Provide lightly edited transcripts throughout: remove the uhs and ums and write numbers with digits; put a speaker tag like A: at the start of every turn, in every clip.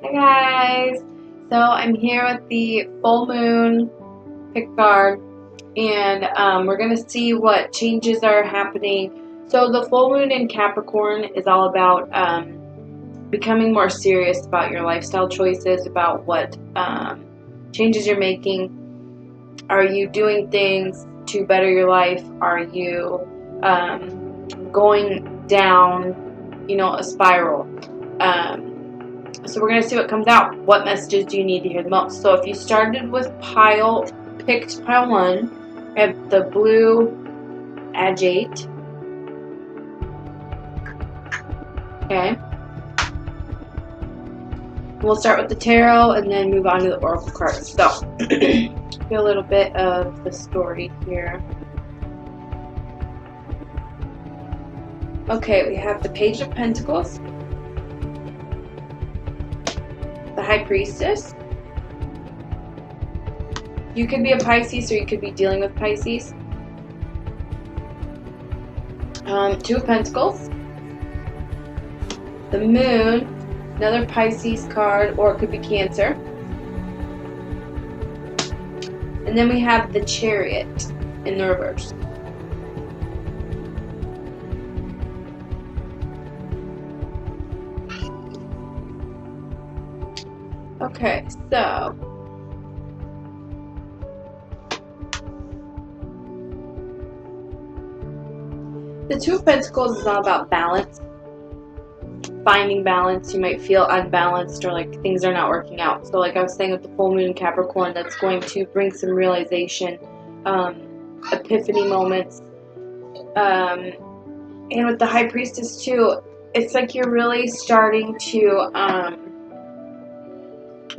A: Hi guys! So I'm here with the full moon pick card, and we're going to see what changes are happening. So the full moon in Capricorn is all about becoming more serious about your lifestyle choices, about what changes you're making. Are you doing things to better your life? Are you going down, a spiral? So we're going to see what comes out. What messages do you need to hear the most? So if you started with picked pile 1, I have the blue agate. Okay. We'll start with the tarot and then move on to the oracle cards. So, a little bit of the story here. Okay, we have the Page of Pentacles, the High Priestess. You could be a Pisces or you could be dealing with Pisces. Two of Pentacles, the Moon, another Pisces card, or it could be Cancer. And then we have the Chariot in the reverse. Okay, so the Two of Pentacles is all about balance, finding balance. You might feel unbalanced or like things are not working out. So like I was saying with the full moon in Capricorn, that's going to bring some realization, epiphany moments. And with the High Priestess too, it's like you're really starting to,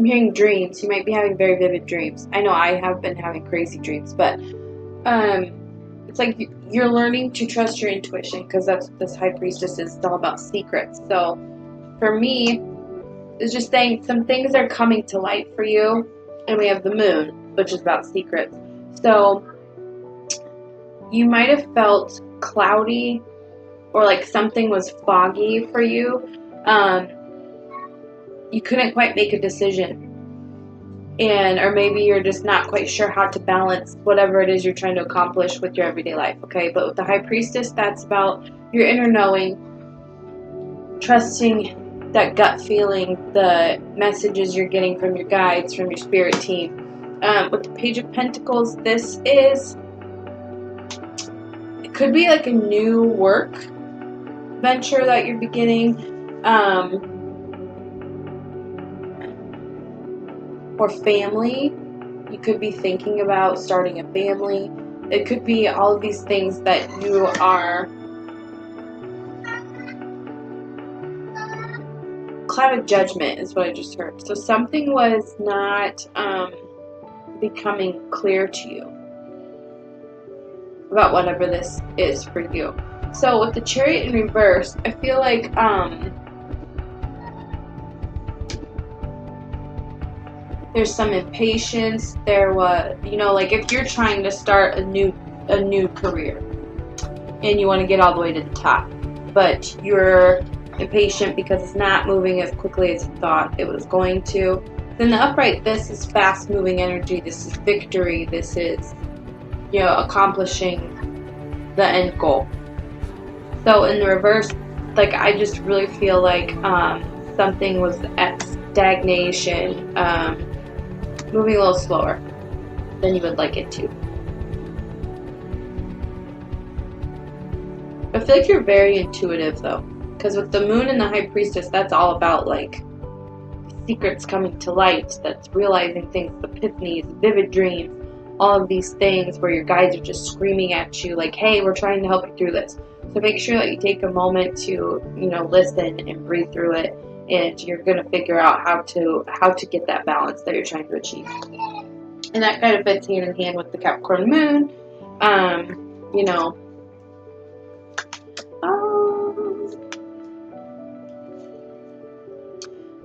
A: I'm hearing dreams. You might be having very vivid dreams. I know I have been having crazy dreams, but it's like you're learning to trust your intuition, because that's what this High Priestess is. It's all about secrets. So for me, it's just saying some things are coming to light for you. And we have the Moon, which is about secrets. So you might have felt cloudy or like something was foggy for you. You couldn't quite make a decision. Or maybe you're just not quite sure how to balance whatever it is you're trying to accomplish with your everyday life, okay? But with the High Priestess, that's about your inner knowing, trusting that gut feeling, the messages you're getting from your guides, from your spirit team. With the Page of Pentacles, it could be like a new work venture that you're beginning, or family. You could be thinking about starting a family. It could be all of these things that you are. Cloud of Judgment is what I just heard. So something was not becoming clear to you about whatever this is for you. So with the Chariot in reverse, I feel like there's some impatience. There was, like if you're trying to start a new career and you want to get all the way to the top, but you're impatient because it's not moving as quickly as you thought it was going to. Then the upright, this is fast moving energy. This is victory. This is, accomplishing the end goal. So in the reverse, like I just really feel like something was at stagnation, moving a little slower than you would like it to. I feel like you're very intuitive though, because with the Moon and the High Priestess, that's all about like secrets coming to light. That's realizing things, epiphanies, vivid dreams, all of these things where your guides are just screaming at you like, hey, we're trying to help you through this. So make sure that you take a moment to, listen and breathe through it, and you're going to figure out how to get that balance that you're trying to achieve. And that kind of fits hand in hand with the Capricorn Moon.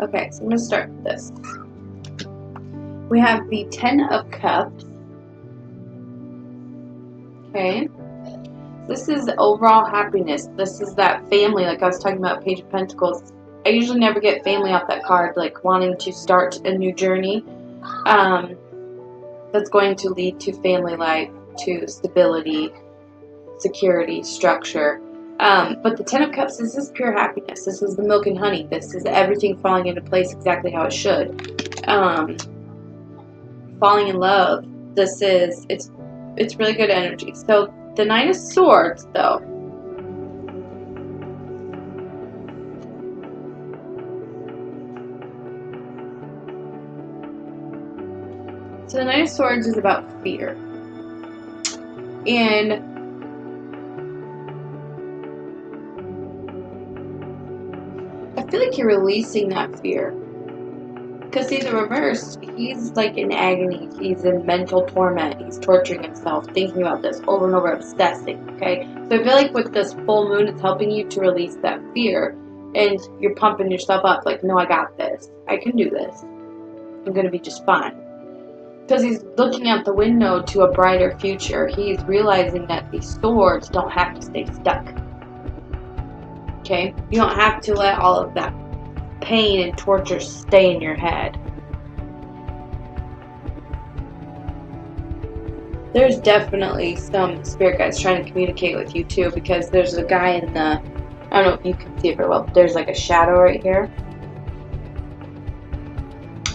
A: Okay, so I'm going to start with this. We have the Ten of Cups. Okay. This is overall happiness. This is that family, like I was talking about, Page of Pentacles. I usually never get family off that card, like wanting to start a new journey. That's going to lead to family life, to stability, security, structure. But the Ten of Cups, this is pure happiness. This is the milk and honey. This is everything falling into place exactly how it should. Falling in love. It's really good energy. So the Nine of Swords, though. So the Nine of Swords is about fear. And I feel like you're releasing that fear. Because see, the reverse, he's like in agony. He's in mental torment. He's torturing himself, thinking about this over and over, obsessing, okay? So I feel like with this full moon, it's helping you to release that fear. And you're pumping yourself up like, no, I got this. I can do this. I'm going to be just fine. Because he's looking out the window to a brighter future. He's realizing that these swords don't have to stay stuck. Okay? You don't have to let all of that pain and torture stay in your head. There's definitely some spirit guides trying to communicate with you too, because there's a guy in the, I don't know if you can see it very well, but there's like a shadow right here.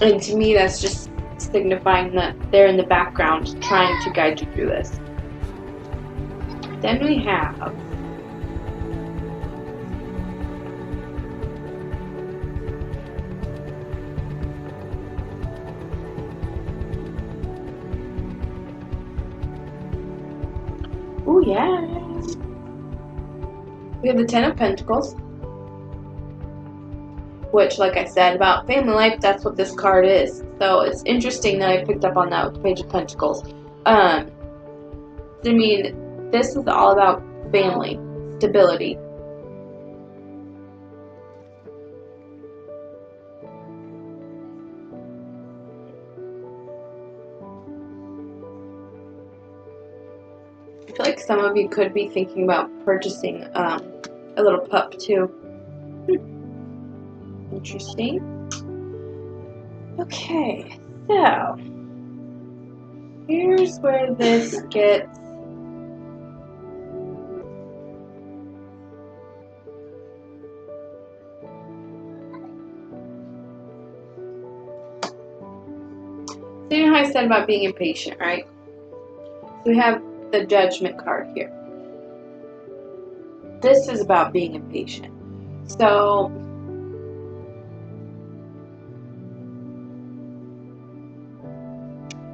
A: And to me, that's just signifying that they're in the background trying to guide you through this. Then we have ooh, yeah. We have the Ten of Pentacles, which, like I said, about family life, that's what this card is. So it's interesting that I picked up on that with the Page of Pentacles. I mean, this is all about family, stability. I feel like some of you could be thinking about purchasing a little pup too. Interesting. Okay, so here's where this gets so you know how I said about being impatient, right? So we have the Judgment card here. This is about being impatient. So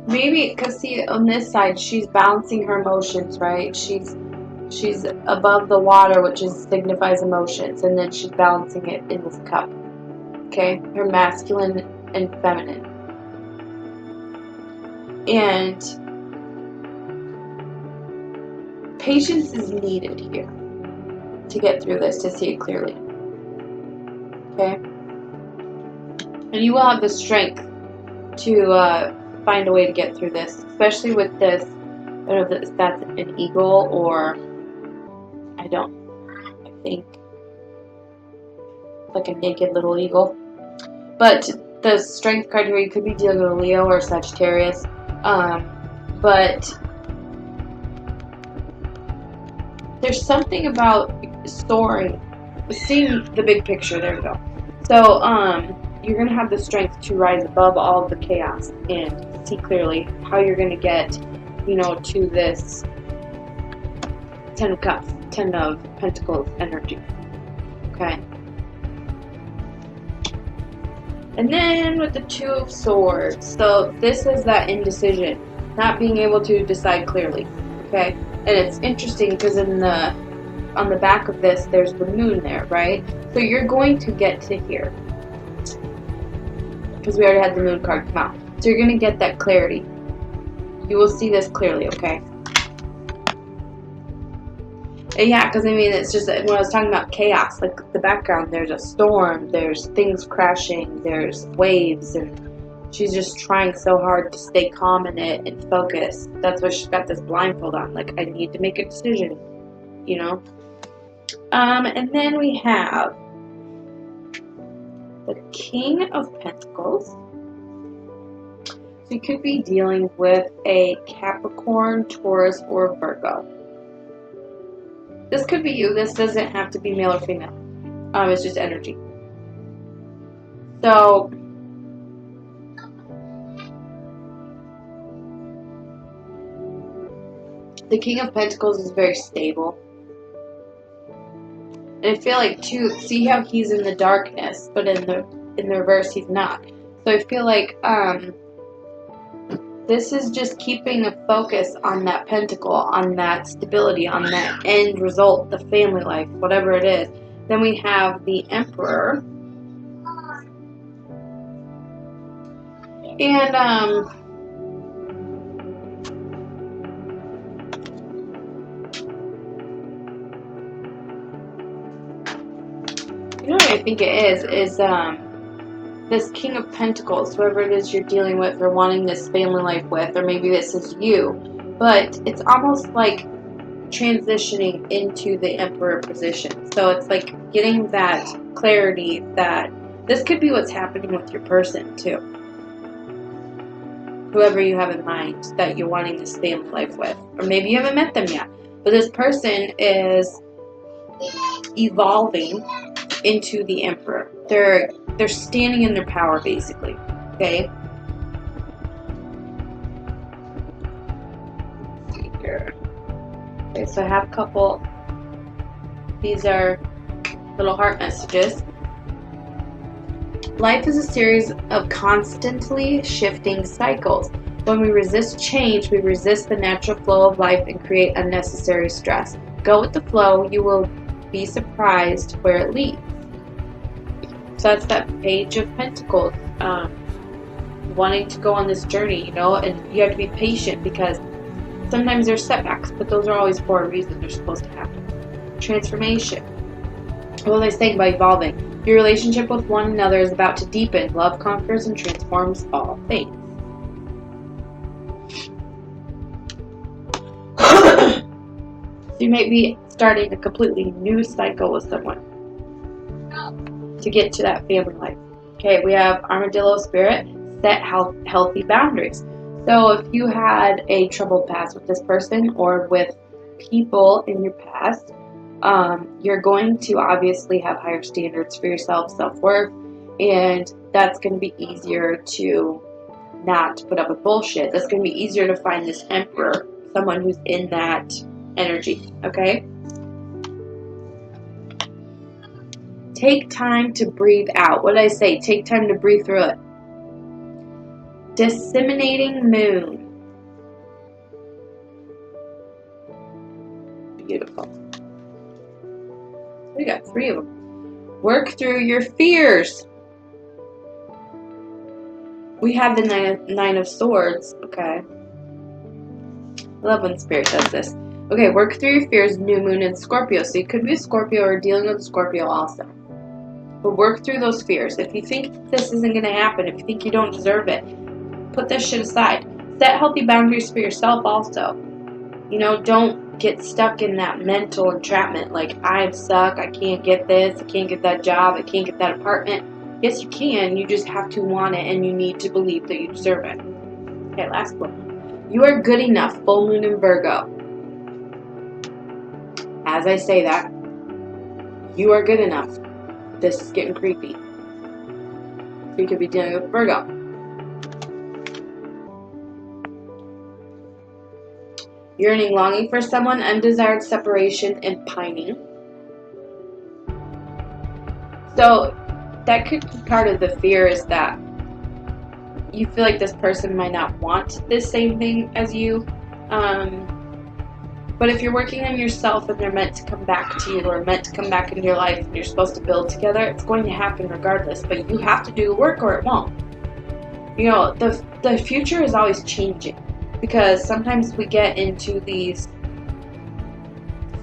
A: maybe, because see, on this side, she's balancing her emotions, right? She's above the water, which signifies emotions, and then she's balancing it in this cup. Okay? Her masculine and feminine. And patience is needed here to get through this, to see it clearly. Okay? And you will have the strength to find a way to get through this, especially with this. I don't know if that's an eagle or I think like a naked little eagle. But the strength card here, you could be dealing with a Leo or Sagittarius. But there's something about soaring, seeing the big picture. There we go. So you're going to have the strength to rise above all of the chaos and see clearly how you're going to get, to this Ten of Cups, Ten of Pentacles energy. Okay. And then with the Two of Swords, so this is that indecision, not being able to decide clearly. Okay. And it's interesting because on the back of this, there's the moon there, right? So you're going to get to here, because we already had the moon card come out. So you're going to get that clarity. You will see this clearly, okay? And yeah, because it's just when I was talking about chaos, like the background, there's a storm, there's things crashing, there's waves, and she's just trying so hard to stay calm in it and focus. That's why she's got this blindfold on. Like, I need to make a decision, And then we have the King of Pentacles. So you could be dealing with a Capricorn, Taurus, or Virgo. This could be you. This doesn't have to be male or female. It's just energy. So the King of Pentacles is very stable. And I feel like too, see how he's in the darkness, but in the reverse he's not. So I feel like this is just keeping a focus on that pentacle, on that stability, on that end result, the family life, whatever it is. Then we have the Emperor. And you know what I think it is this King of Pentacles, whoever it is you're dealing with or wanting this family life with, or maybe this is you, but it's almost like transitioning into the Emperor position. So it's like getting that clarity that this could be what's happening with your person too. Whoever you have in mind that you're wanting this family life with, or maybe you haven't met them yet, but this person is evolving into the Emperor. They're standing in their power, basically. Okay. Let's see here. Okay, so I have a couple. These are little heart messages. Life is a series of constantly shifting cycles. When we resist change, we resist the natural flow of life and create unnecessary stress. Go with the flow. You will be surprised where it leads. So that's that Page of Pentacles, wanting to go on this journey, and you have to be patient because sometimes there's setbacks, but those are always for a reason. They're supposed to happen. Transformation. What are they saying by evolving? Your relationship with one another is about to deepen. Love conquers and transforms all things. So you might be starting a completely new cycle with someone to get to that family life. Okay, we have Armadillo Spirit. Set healthy boundaries. So if you had a troubled past with this person or with people in your past, you're going to obviously have higher standards for yourself, self-worth, and that's going to be easier to not put up with bullshit. That's going to be easier to find this Emperor, someone who's in that energy, okay? Take time to breathe out. What did I say? Take time to breathe through it. Disseminating moon. Beautiful. We got 3 of them. Work through your fears. We have the Nine of Swords. Okay. I love when Spirit does this. Okay, work through your fears. New moon in Scorpio. So you could be a Scorpio or dealing with a Scorpio also. But work through those fears. If you think this isn't going to happen, if you think you don't deserve it, put this shit aside. Set healthy boundaries for yourself also. Don't get stuck in that mental entrapment. Like, I suck, I can't get this, I can't get that job, I can't get that apartment. Yes, you can. You just have to want it, and you need to believe that you deserve it. Okay, last one. You are good enough. Full moon in Virgo. As I say that, you are good enough. This is getting creepy. So you could be dealing with Virgo. Yearning, longing for someone, undesired separation, and pining. So that could be part of the fear, is that you feel like this person might not want this same thing as you. But if you're working on yourself and they're meant to come back to you or meant to come back into your life and you're supposed to build together, it's going to happen regardless. But you have to do the work or it won't. The future is always changing. Because sometimes we get into these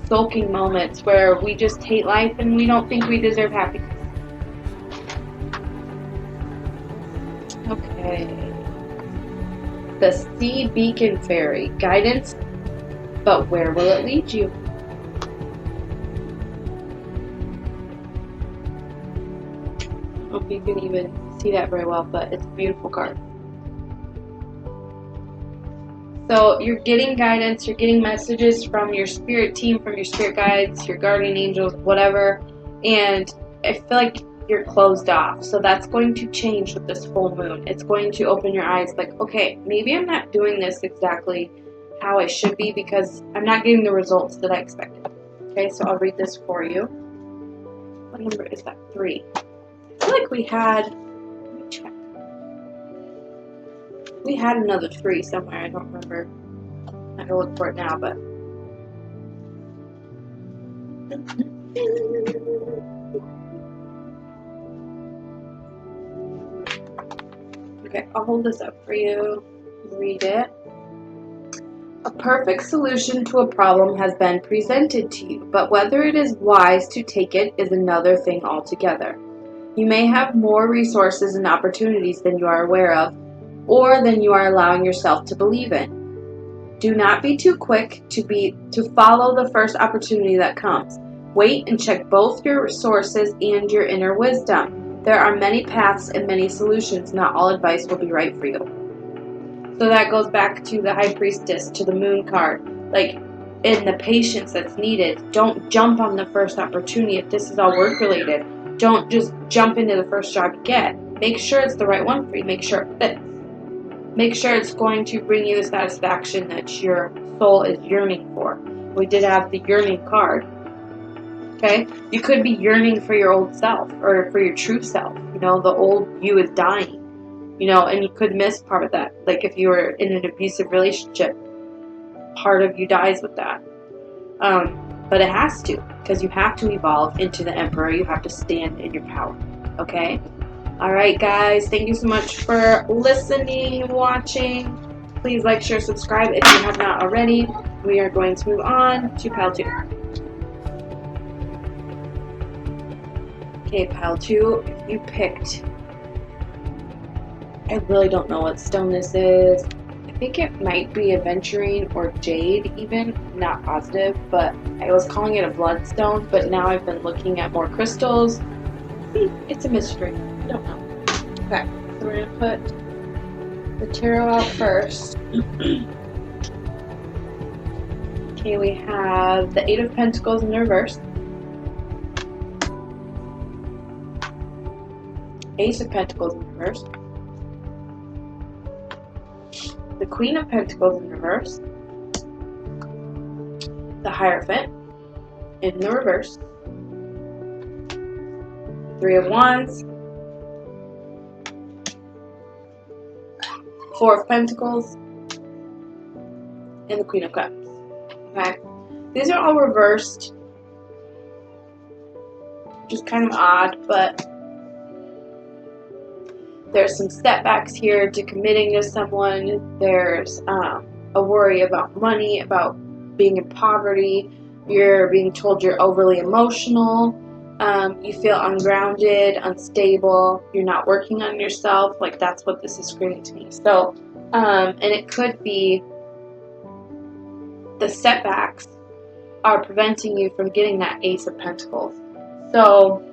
A: sulking moments where we just hate life and we don't think we deserve happiness. Okay. The Sea Beacon Fairy. Guidance, but where will it lead you? don't know if you can even see that very well, but it's a beautiful card. So you're getting guidance, you're getting messages from your spirit team, from your spirit guides, your guardian angels, whatever, and I feel like you're closed off. So that's going to change with this full moon. It's going to open your eyes like, okay, maybe I'm not doing this exactly how I should be because I'm not getting the results that I expected. Okay, so I'll read this for you. What number is that? 3. I feel like we had, let me check. We had another 3 somewhere. I don't remember. I'm not gonna look for it now, but. Okay, I'll hold this up for you. Read it. A perfect solution to a problem has been presented to you, but whether it is wise to take it is another thing altogether. You may have more resources and opportunities than you are aware of, or than you are allowing yourself to believe in. Do not be too quick to follow the first opportunity that comes. Wait and check both your sources and your inner wisdom. There are many paths and many solutions. Not all advice will be right for you. So that goes back to the High Priestess, to the Moon card. Like, in the patience that's needed. Don't jump on the first opportunity if this is all work related. Don't just jump into the first job you get. Make sure it's the right one for you. Make sure it fits. Make sure it's going to bring you the satisfaction that your soul is yearning for. We did have the yearning card. Okay? You could be yearning for your old self or for your true self. You know, the old you is dying. You know, and you could miss part of that. Like if you were in an abusive relationship, part of you dies with that. But it has to, because you have to evolve into the Emperor. You have to stand in your power. Okay? Alright guys, thank you so much for listening, watching. Please like, share, subscribe if you have not already. We are going to move on to pile 2. Okay, pile 2, if you picked, I really don't know what stone this is. I think it might be aventurine or jade even, not positive, but I was calling it a bloodstone, but now I've been looking at more crystals. It's a mystery. I don't know. Okay, so we're going to put the tarot out first. Okay, we have the 8 of Pentacles in reverse. Ace of Pentacles in reverse. The Queen of Pentacles in reverse. The Hierophant in the reverse. 3 of Wands. 4 of Pentacles. And the Queen of Cups. Okay? These are all reversed. Which is kind of odd, but there's some setbacks here to committing to someone. There's a worry about money, about being in poverty. You're being told you're overly emotional. You feel ungrounded, unstable. You're not working on yourself. Like, that's what this is screaming to me. So, and it could be the setbacks are preventing you from getting that Ace of Pentacles. So,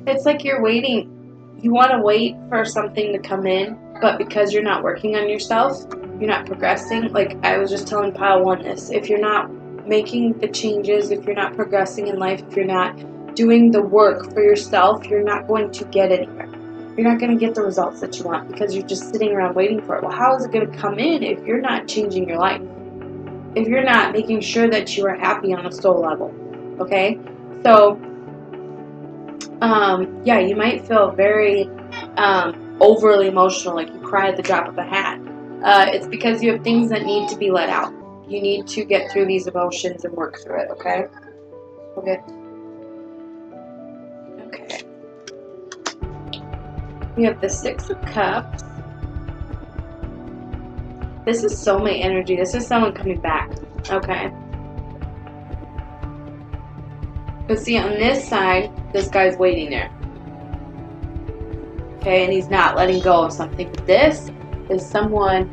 A: it's like you're waiting. You want to wait for something to come in, but because you're not working on yourself, you're not progressing. Like I was just telling pile 1 this. If you're not making the changes, if you're not progressing in life, if you're not doing the work for yourself, you're not going to get anywhere. You're not going to get the results that you want because you're just sitting around waiting for it. Well, how is it going to come in if you're not changing your life? If you're not making sure that you are happy on a soul level, okay? So, yeah, you might feel very overly emotional, like you cry at the drop of a hat. It's because you have things that need to be let out. You need to get through these emotions and work through it, okay? Okay. Okay. We have the 6 of Cups. This is soulmate energy. This is someone coming back, okay? But see, on this side, this guy's waiting there. Okay, and he's not letting go of something. This is someone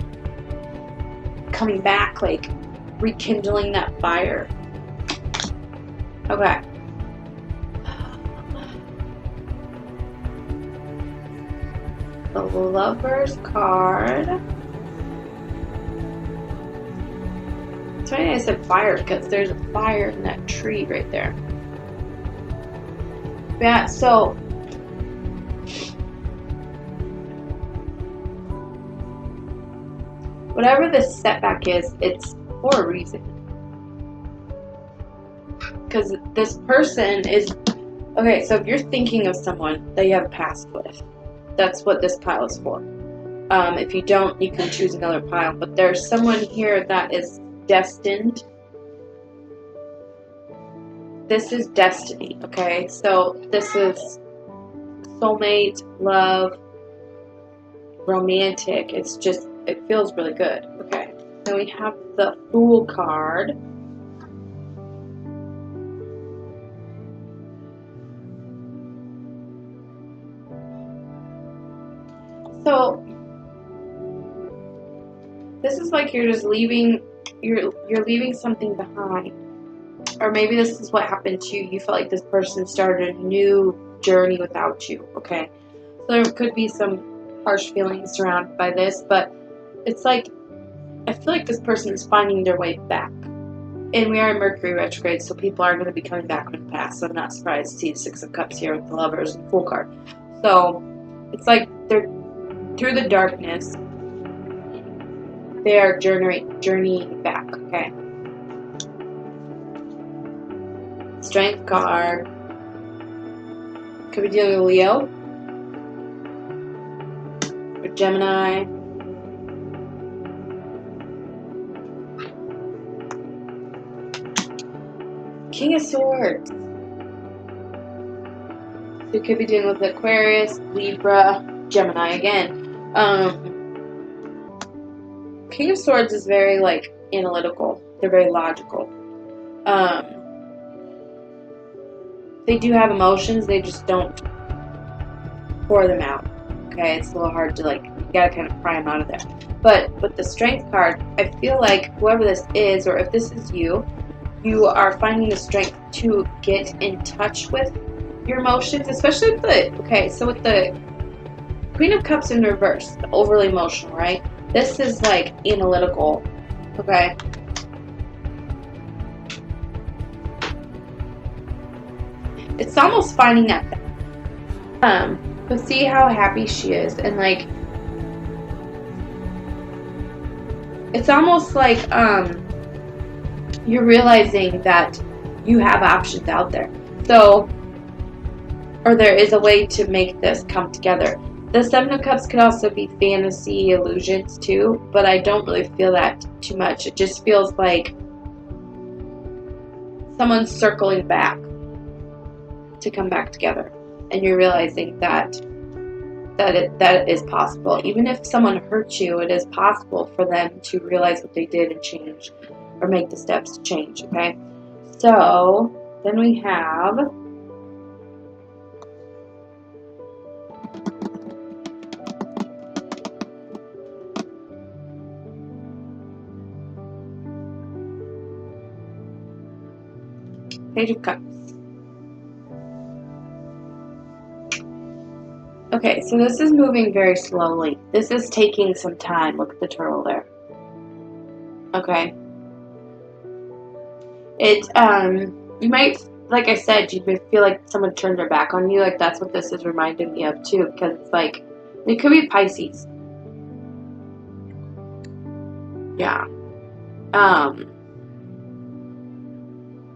A: coming back, like, rekindling that fire. Okay. The Lover's card. It's funny I said fire because there's a fire in that tree right there. Yeah, so whatever this setback is, it's for a reason. Because this person is... Okay, so if you're thinking of someone that you have a past with, that's what this pile is for. If you don't, you can choose another pile. But there's someone here that is destined. This is destiny, okay? So this is soulmate, love, romantic. It's just, it feels really good. Okay. Then we have the Fool card. So this is like you're just leaving, you're leaving something behind. Or maybe this is what happened to you. You felt like this person started a new journey without you, okay? So there could be some harsh feelings surrounded by this, but it's like, I feel like this person is finding their way back. And we are in Mercury retrograde, so people are going to be coming back from the past. So I'm not surprised to see the Six of Cups here with the Lovers and Fool card. So it's like they're through the darkness. They are journeying back. Okay. Strength card. Could be dealing with Leo or Gemini. King of Swords. So you could be dealing with Aquarius, Libra, Gemini again. King of Swords is very like analytical. They're very logical. They do have emotions. They just don't pour them out. Okay, it's a little hard to like. You gotta kind of pry them out of there. But with the Strength card, I feel like whoever this is, or if this is you, you are finding the strength to get in touch with your emotions, especially with the, okay, so with the Queen of Cups in reverse, the overly emotional, right? This is like analytical, okay? It's almost finding that, but see how happy she is, and like, it's almost like, you're realizing that you have options out there. So, or there is a way to make this come together. The Seven of Cups could also be fantasy illusions too, but I don't really feel that too much. It just feels like someone's circling back to come back together, and you're realizing that it is possible. Even if someone hurts you, it is possible for them to realize what they did and change, or make the steps to change, okay? So, then we have Page of Cups. Okay, so this is moving very slowly. This is taking some time. Look at the turtle there. Okay. It, you might, like I said, you may feel like someone turned their back on you. Like, that's what this is reminding me of, too. Because it's like, it could be Pisces. Yeah.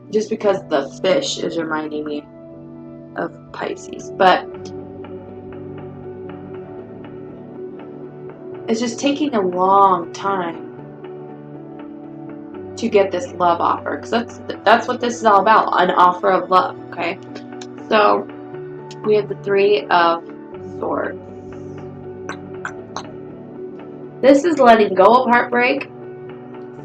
A: Just because the fish is reminding me of Pisces. But it's just taking a long time to get this love offer, because that's what this is all about, an offer of love, okay? So we have the Three of Swords. This is letting go of heartbreak.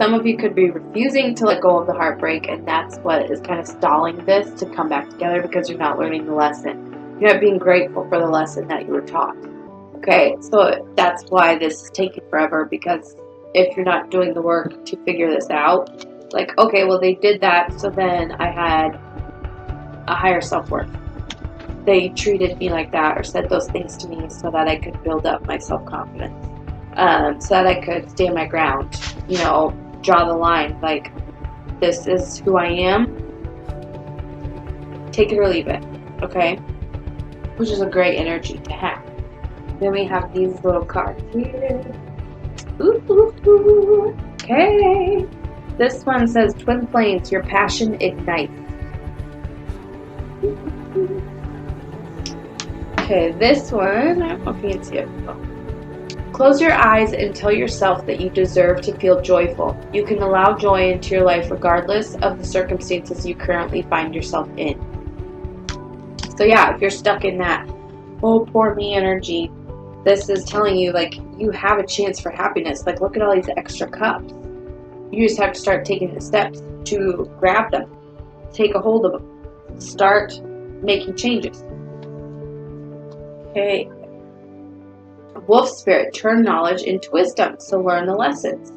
A: Some of you could be refusing to let go of the heartbreak, and that's what is kind of stalling this to come back together, because you're not learning the lesson. You're not being grateful for the lesson that you were taught. Okay, so that's why this is taking forever, because if you're not doing the work to figure this out. Like, okay, well, they did that, so then I had a higher self-worth. They treated me like that or said those things to me so that I could build up my self-confidence, so that I could stand my ground, you know, draw the line, like, this is who I am, take it or leave it, okay? Which is a great energy to have. Then we have these little cards here. Ooh, ooh, ooh. Okay. This one says, Twin Flames, your passion ignites. Okay, this one, I don't know if you can see it. Oh. Close your eyes and tell yourself that you deserve to feel joyful. You can allow joy into your life regardless of the circumstances you currently find yourself in. So yeah, if you're stuck in that, oh, poor me energy, this is telling you, like, you have a chance for happiness. Like, look at all these extra cups. You just have to start taking the steps to grab them, take a hold of them, start making changes. Okay. Wolf spirit, turn knowledge into wisdom. So learn the lessons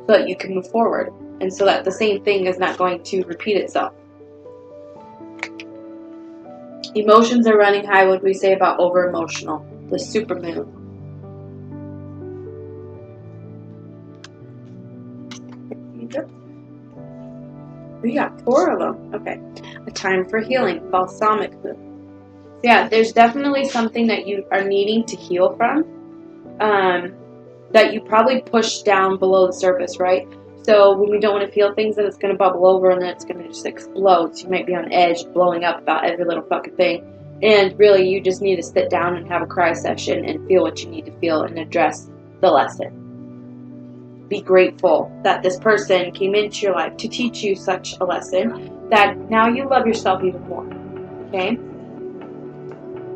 A: so that you can move forward, and so that the same thing is not going to repeat itself. Emotions are running high. What do we say about over emotional? The super moon. We got 4 of them. Okay. A time for healing. Balsamic moon. So yeah, there's definitely something that you are needing to heal from, that you probably pushed down below the surface, right? So when we don't want to feel things, then it's going to bubble over and then it's going to just explode. So you might be on edge, blowing up about every little fucking thing. And really, you just need to sit down and have a cry session and feel what you need to feel and address the lesson. Be grateful that this person came into your life to teach you such a lesson that now you love yourself even more. Okay?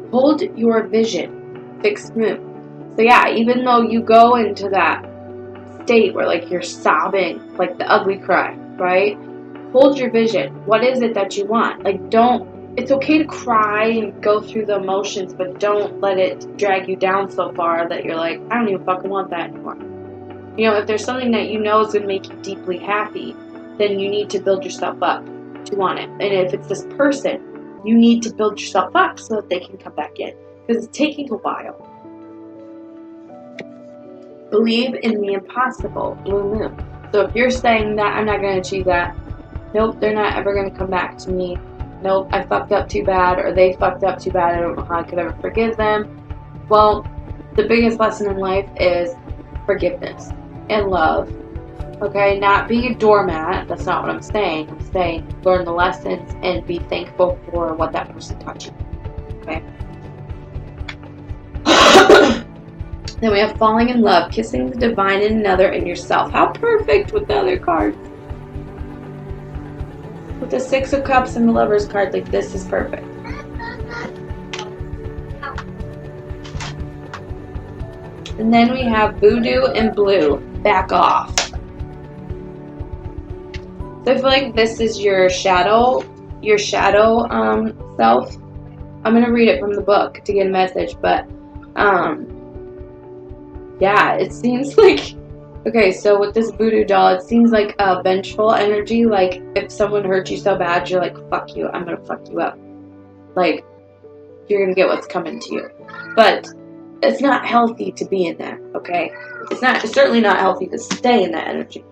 A: Hold your vision. Fixed moon. So yeah, even though you go into that state where, like, you're sobbing, like the ugly cry, right? Hold your vision. What is it that you want? Like, it's okay to cry and go through the emotions, but don't let it drag you down so far that you're like, I don't even fucking want that anymore. You know, if there's something that you know is going to make you deeply happy, then you need to build yourself up to want it. And if it's this person, you need to build yourself up so that they can come back in. Because it's taking a while. Believe in the impossible. Blue moon. So if you're saying that I'm not going to achieve that, nope, they're not ever going to come back to me. Nope, I fucked up too bad, or they fucked up too bad, I don't know how I could ever forgive them. Well, the biggest lesson in life is forgiveness and love. Okay, not being a doormat. That's not what I'm saying. I'm saying learn the lessons and be thankful for what that person taught you. Okay. Then we have falling in love, kissing the divine in another and yourself. How perfect with the other cards. With the 6 of Cups and the Lover's card, like, this is perfect. And then we have Voodoo and Blue. Back off. So I feel like this is your shadow self. I'm going to read it from the book to get a message, but yeah, it seems like, okay, so with this voodoo doll, it seems like a vengeful energy. Like, if someone hurt you so bad, you're like, fuck you, I'm going to fuck you up. Like, you're going to get what's coming to you. But it's not healthy to be in that, okay? It's certainly not healthy to stay in that energy.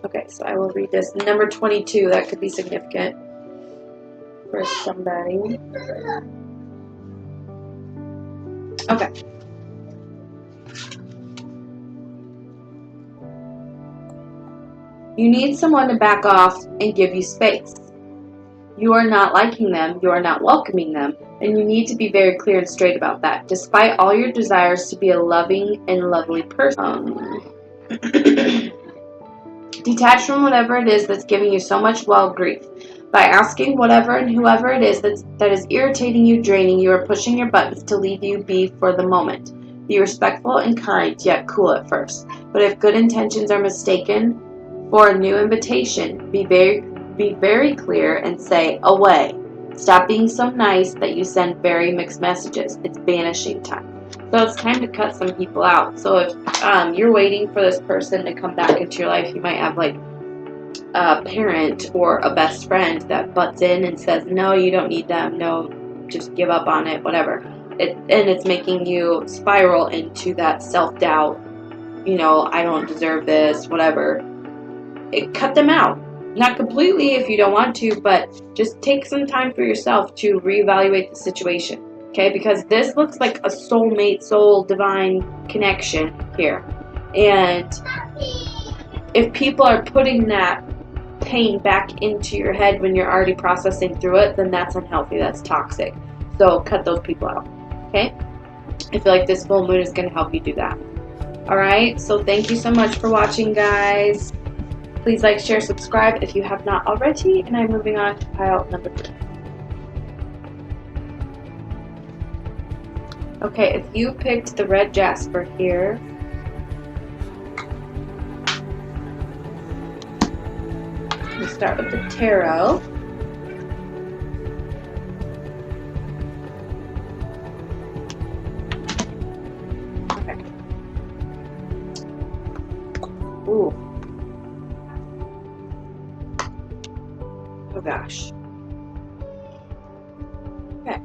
A: Okay, so I will read this. Number 22, that could be significant for somebody. Okay. You need someone to back off and give you space. You are not liking them, you are not welcoming them, and you need to be very clear and straight about that, despite all your desires to be a loving and lovely person. Detach from whatever it is that's giving you so much grief. By asking whatever and whoever it is that is irritating you, draining you, or pushing your buttons to leave you be for the moment. Be respectful and kind, yet cool at first. But if good intentions are mistaken for a new invitation, be very clear and say, away. Stop being so nice that you send very mixed messages. It's banishing time. So it's time to cut some people out. So if you're waiting for this person to come back into your life, you might have like a parent or a best friend that butts in and says, no, you don't need them. No, just give up on it, whatever. And it's making you spiral into that self-doubt. You know, I don't deserve this, whatever. Cut them out. Not completely if you don't want to, but just take some time for yourself to reevaluate the situation. Okay, because this looks like a soulmate, soul divine connection here. And if people are putting that pain back into your head when you're already processing through it, then that's unhealthy, that's toxic. So cut those people out. Okay, I feel like this full moon is going to help you do that. Alright, so thank you so much for watching, guys. Please like, share, subscribe if you have not already, and I'm moving on to pile number 3. Okay, if you picked the red jasper here, we start with the tarot. Okay. Ooh. Oh gosh. Okay.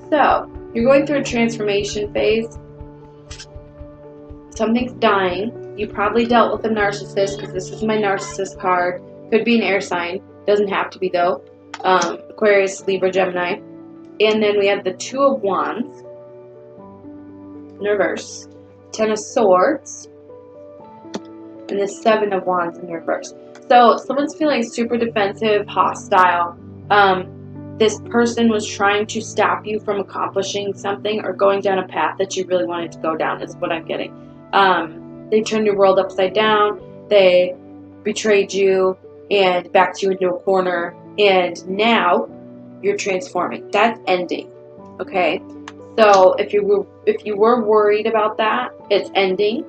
A: So, you're going through a transformation phase. Something's dying. You probably dealt with a narcissist, because this is my narcissist card. Could be an air sign. Doesn't have to be, though. Aquarius, Libra, Gemini. And then we have the 2 of Wands in reverse. 10 of Swords. And the 7 of Wands in reverse. So someone's feeling super defensive, hostile. This person was trying to stop you from accomplishing something or going down a path that you really wanted to go down, is what I'm getting. They turned your world upside down. They betrayed you and backed you into a corner. And now you're transforming. That's ending. Okay? So if you were worried about that, it's ending,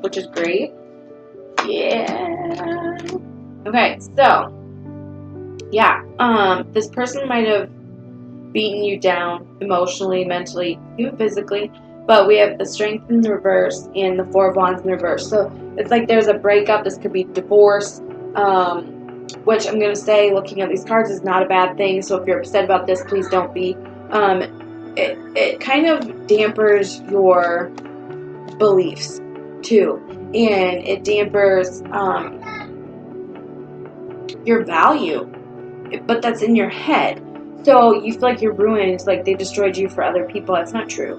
A: which is great. Yeah. Okay, so yeah, this person might have beaten you down emotionally, mentally, even physically, but we have the Strength in the reverse and the 4 of Wands in the reverse. So it's like there's a breakup. This could be divorce, which I'm going to say, looking at these cards, is not a bad thing. So if you're upset about this, please don't be. It kind of dampers your beliefs too, and it dampers your value, but that's in your head. So you feel like you're ruined, like they destroyed you for other people. That's not true.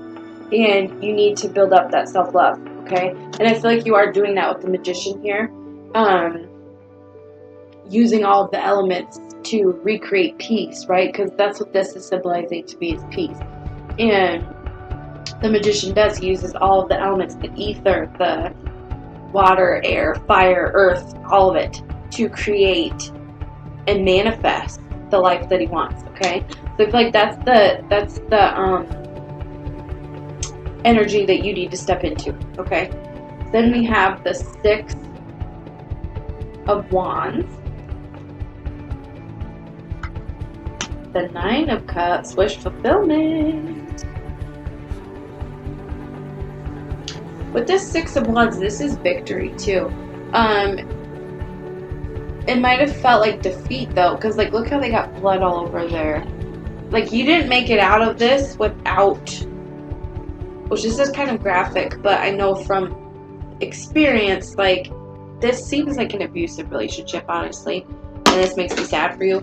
A: And you need to build up that self-love, okay? And I feel like you are doing that with the Magician here, using all of the elements to recreate peace, right? Because that's what this is symbolizing to me, is peace. And the Magician does, he uses all of the elements, the ether, the water, air, fire, earth, all of it, to create and manifest the life that he wants, okay? So I feel like that's the energy that you need to step into, okay? Then we have the 6 of Wands, the 9 of Cups, wish fulfillment. With this 6 of Wands, this is victory too. It might have felt like defeat though, because like look how they got blood all over there. Like you didn't make it out of this without, which this is kind of graphic, but I know from experience, like this seems like an abusive relationship, honestly, and this makes me sad for you.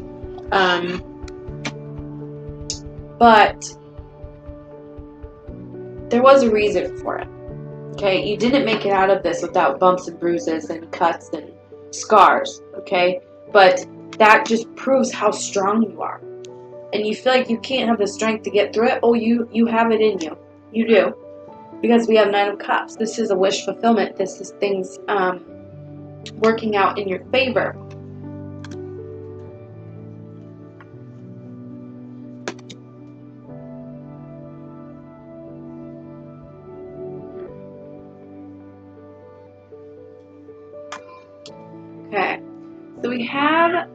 A: But there was a reason for it. Okay, you didn't make it out of this without bumps and bruises and cuts and scars, okay? But that just proves how strong you are. And you feel like you can't have the strength to get through it. Oh, you have it in you. You do. Because we have 9 of Cups. This is a wish fulfillment. This is things working out in your favor. Okay, so we have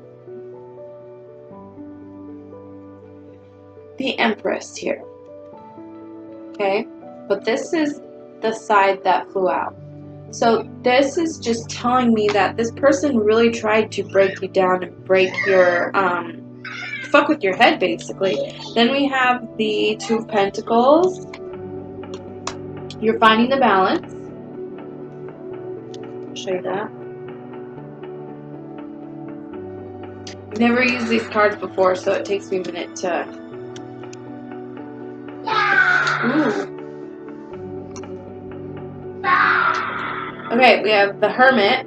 A: the Empress here. Okay? But this is the side that flew out. So this is just telling me that this person really tried to break you down and break your, fuck with your head, basically. Then we have the Two of Pentacles. You're finding the balance. I'll show you that. I've never used these cards before, so it takes me a minute to... Ooh. Okay, we have the Hermit.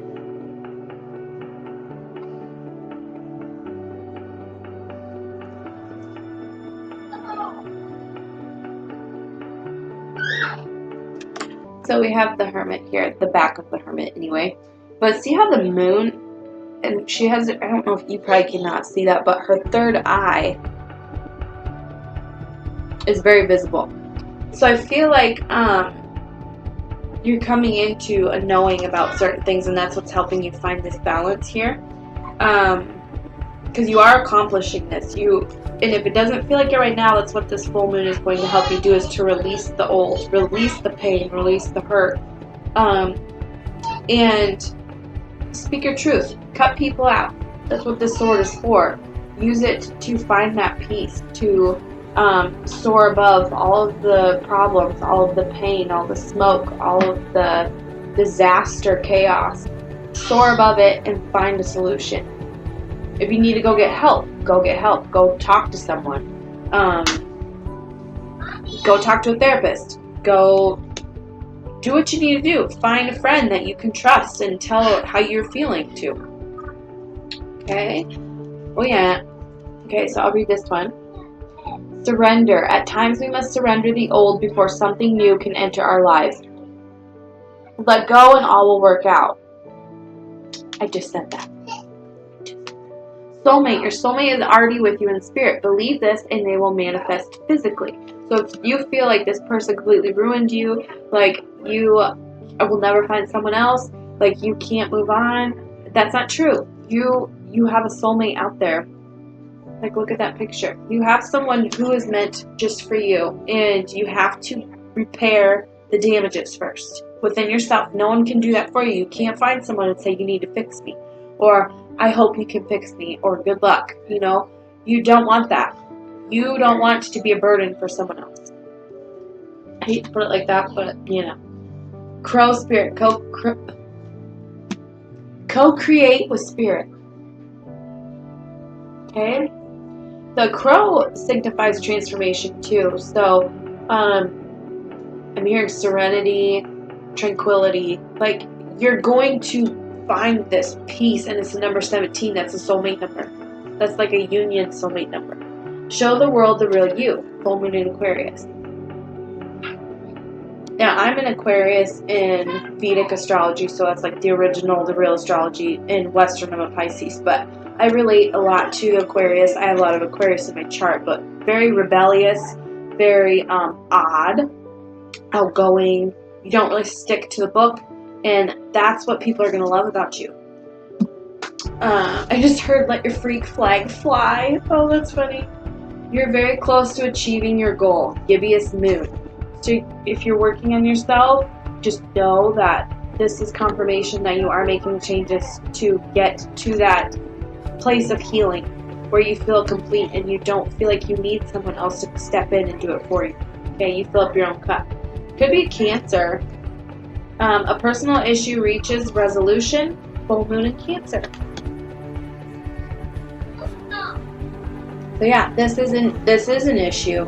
A: So we have the Hermit here, at the back of the Hermit anyway. But see how the Moon, and she has, I don't know if you probably cannot see that, but her third eye is very visible. So I feel like you're coming into a knowing about certain things, and that's what's helping you find this balance here. Because you are accomplishing this. And if it doesn't feel like it right now, that's what this full moon is going to help you do, is to release the old, release the pain, release the hurt, and speak your truth. Cut people out. That's what this sword is for. Use it to find that peace, to soar above all of the problems, all of the pain, all the smoke, all of the disaster, chaos. Soar above it and find a solution. If you need to go get help, go get help. Go talk to someone. Go talk to a therapist. Go do what you need to do. Find a friend that you can trust and tell how you're feeling to. Okay? Oh yeah. Okay, so I'll read this one. Surrender. At times we must surrender the old before something new can enter our lives. Let go and all will work out. I just said that. Soulmate. Your soulmate is already with you in spirit. Believe this and they will manifest physically. So if you feel like this person completely ruined you, like you will never find someone else, like you can't move on, that's not true. You have a soulmate out there. Like, look at that picture. You have someone who is meant just for you, and you have to repair the damages first within yourself. No one can do that for you. You can't find someone and say, you need to fix me, or I hope you can fix me, or good luck. You know, you don't want that. You don't want to be a burden for someone else. I hate to put it like that, but you know. Crow spirit, co-create with spirit. Okay? The crow signifies transformation too. So, I'm hearing serenity, tranquility. Like, you're going to find this peace, and it's the number 17. That's a soulmate number. That's like a union soulmate number. Show the world the real you. Full moon in Aquarius. Now, I'm an Aquarius in Vedic astrology, so that's like the original, the real astrology. In Western, I'm a Pisces, but I relate a lot to Aquarius. I have a lot of Aquarius in my chart, but very rebellious, very odd, outgoing. You don't really stick to the book, and that's what people are going to love about you. I just heard let your freak flag fly. Oh, that's funny. You're very close to achieving your goal. Gibbous moon. So if you're working on yourself, just know that this is confirmation that you are making changes to get to that place of healing where you feel complete and you don't feel like you need someone else to step in and do it for you. Okay, you fill up your own cup. Could be Cancer. A personal issue reaches resolution. Full moon in Cancer. So yeah, this is an issue,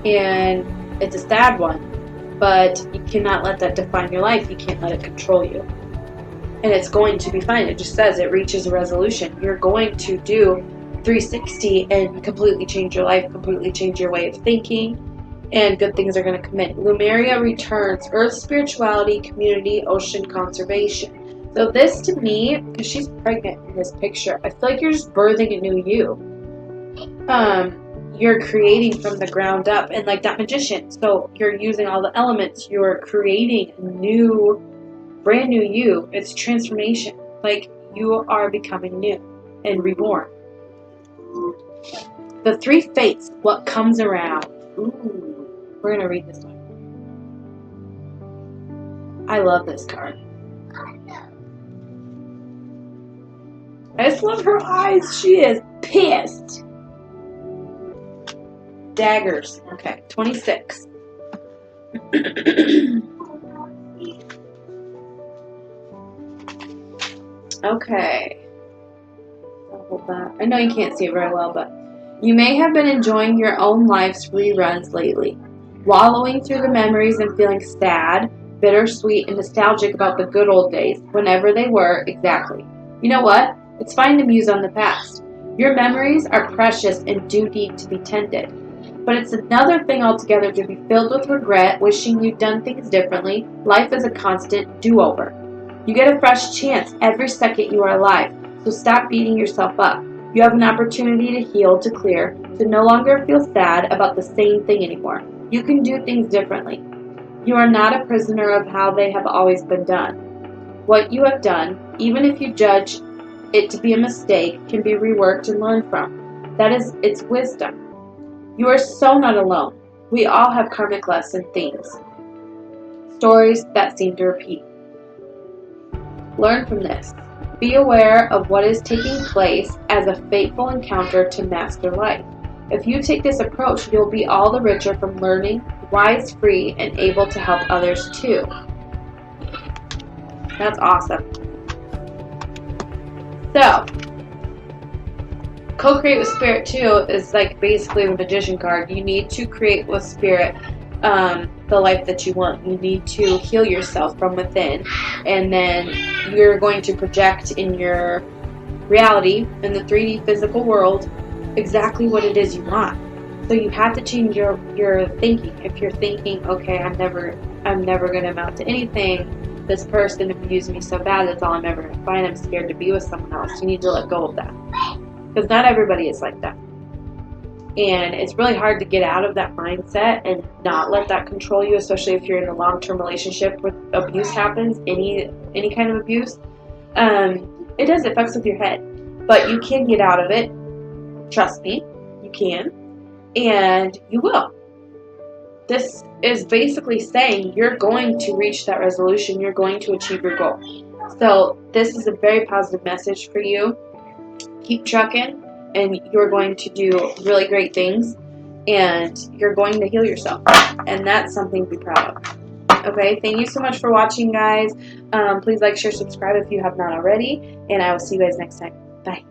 A: and it's a sad one, but you cannot let that define your life. You can't let it control you. And it's going to be fine. It just says it reaches a resolution. You're going to do 360 and completely change your life, completely change your way of thinking, and good things are going to come in. Lumeria returns. Earth spirituality, community, ocean conservation. So this to me, because she's pregnant in this picture, I feel like you're just birthing a new you. You're creating from the ground up, and like that magician, so you're using all the elements, you're creating a new, brand new you. It's transformation. Like, you are becoming new and reborn. The three fates, what comes around. Ooh, we're gonna read this one. I love this card. I just love her eyes. She is pissed. Daggers. Okay, 26. Okay. I'll hold that. I know you can't see it very well, but you may have been enjoying your own life's reruns lately, wallowing through the memories and feeling sad, bittersweet, and nostalgic about the good old days, whenever they were exactly. You know what? It's fine to muse on the past. Your memories are precious and do need to be tended. But it's another thing altogether to be filled with regret, wishing you'd done things differently. Life is a constant do-over. You get a fresh chance every second you are alive, so stop beating yourself up. You have an opportunity to heal, to clear, to no longer feel sad about the same thing anymore. You can do things differently. You are not a prisoner of how they have always been done. What you have done, even if you judge it to be a mistake, can be reworked and learned from. That is its wisdom. You are so not alone. We all have karmic lesson themes, stories that seem to repeat. Learn from this. Be aware of what is taking place as a fateful encounter to master life. If you take this approach, you'll be all the richer from learning, wise, free, and able to help others too. That's awesome. So, co-create with spirit too is like basically the magician card. You need to create with spirit the life that you want. You need to heal yourself from within, and then you're going to project in your reality, in the 3D physical world, exactly what it is you want. So you have to change your thinking. If you're thinking, okay, I'm never going to amount to anything, this person abused me so bad, that's all I'm ever going to find, I'm scared to be with someone else, you need to let go of that. Because not everybody is like that. And it's really hard to get out of that mindset and not let that control you, especially if you're in a long-term relationship where abuse happens, any kind of abuse. It does, it fucks with your head. But you can get out of it. Trust me, you can. And you will. This is basically saying you're going to reach that resolution. You're going to achieve your goal. So this is a very positive message for you. Keep trucking, and you're going to do really great things, and you're going to heal yourself, and that's something to be proud of. Okay, thank you so much for watching, guys. Please like, share, subscribe if you have not already, and I will see you guys next time. Bye.